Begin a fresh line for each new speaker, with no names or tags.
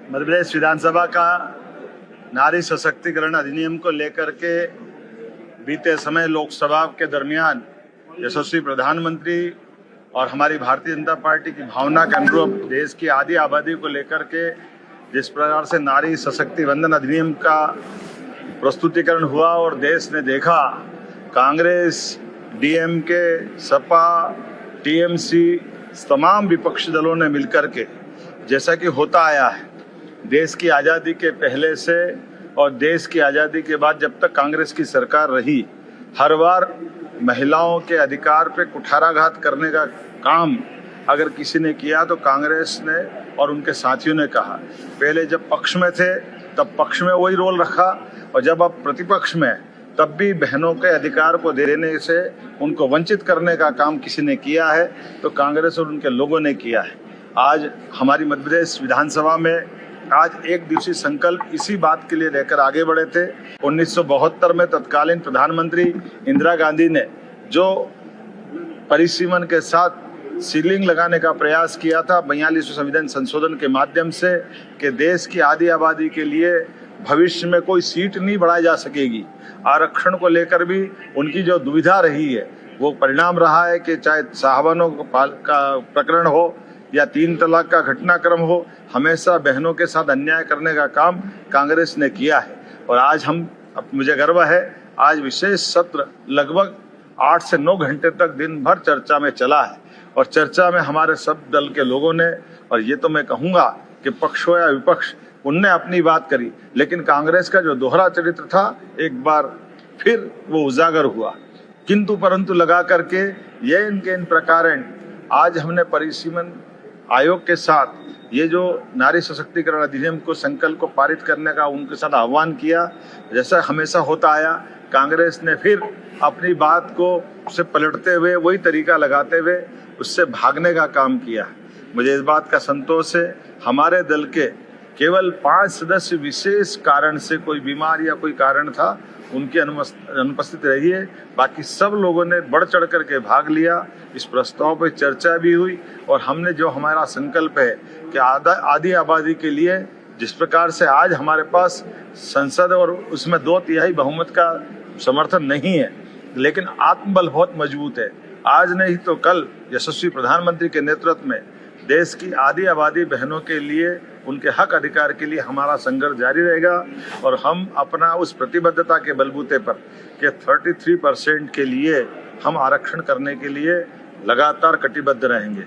मध्य प्रदेश विधानसभा का नारी सशक्तिकरण अधिनियम को लेकर के बीते समय लोकसभा के दरमियान यशस्वी प्रधानमंत्री और हमारी भारतीय जनता पार्टी की भावना के अनुरूप देश की आधी आबादी को लेकर के जिस प्रकार से नारी सशक्ति वंदन अधिनियम का प्रस्तुतिकरण हुआ और देश ने देखा कांग्रेस, डीएमके, सपा, टीएमसी तमाम विपक्षी दलों ने मिलकर के जैसा कि होता आया है देश की आज़ादी के पहले से और देश की आज़ादी के बाद जब तक कांग्रेस की सरकार रही, हर बार महिलाओं के अधिकार पे कुठाराघात करने का काम अगर किसी ने किया तो कांग्रेस ने और उनके साथियों ने कहा। पहले जब पक्ष में थे तब पक्ष में वही रोल रखा और जब अब प्रतिपक्ष में तब भी बहनों के अधिकार को देने से उनको वंचित करने का काम किसी ने किया है तो कांग्रेस और उनके लोगों ने किया है। आज हमारी मध्य प्रदेश विधानसभा में आज एक दिवसीय संकल्प इसी बात के लिए लेकर आगे बढ़े थे। 1972 में तत्कालीन प्रधानमंत्री इंदिरा गांधी ने जो परिसीमन के साथ सीलिंग लगाने का प्रयास किया था 42वें संविधान संशोधन के माध्यम से कि देश की आधी आबादी के लिए भविष्य में कोई सीट नहीं बढ़ाई जा सकेगी। आरक्षण को लेकर भी उनकी जो दुविधा रही है वो परिणाम रहा है कि चाहे साहबानों का प्रकरण हो या 3 तलाक का घटनाक्रम हो, हमेशा बहनों के साथ अन्याय करने का काम कांग्रेस ने किया है। और आज मुझे गर्व है, आज विशेष सत्र लगभग 8 से 9 घंटे तक दिन भर चर्चा में चला है और चर्चा में हमारे सब दल के लोगों ने, और ये तो मैं कहूँगा कि पक्ष हो या विपक्ष, उनने अपनी बात करी, लेकिन कांग्रेस का जो दोहरा चरित्र था एक बार फिर वो उजागर हुआ। किंतु परंतु लगा करके ये इनके इन प्रकार आज हमने परिसीमन आयोग के साथ ये जो नारी सशक्तिकरण अधिनियम को संकल्प को पारित करने का उनके साथ आह्वान किया। जैसा हमेशा होता आया, कांग्रेस ने फिर अपनी बात को से पलटते हुए वही तरीका लगाते हुए उससे भागने का काम किया। मुझे इस बात का संतोष है, हमारे दल के केवल 5 सदस्य विशेष कारण से, कोई बीमार या कोई कारण था, उनकी अनुपस्थित रही है। बाकी सब लोगों ने बढ़ चढ़ करके भाग लिया। इस प्रस्ताव पर चर्चा भी हुई और हमने जो हमारा संकल्प है कि आधी आबादी के लिए जिस प्रकार से आज हमारे पास संसद और उसमें 2/3 बहुमत का समर्थन नहीं है, लेकिन आत्मबल बहुत मजबूत है। आज नहीं तो कल यशस्वी प्रधानमंत्री के नेतृत्व में देश की आधी आबादी बहनों के लिए, उनके हक अधिकार के लिए हमारा संघर्ष जारी रहेगा और हम अपना उस प्रतिबद्धता के बलबूते पर कि 33% के लिए हम आरक्षण करने के लिए लगातार कटिबद्ध रहेंगे।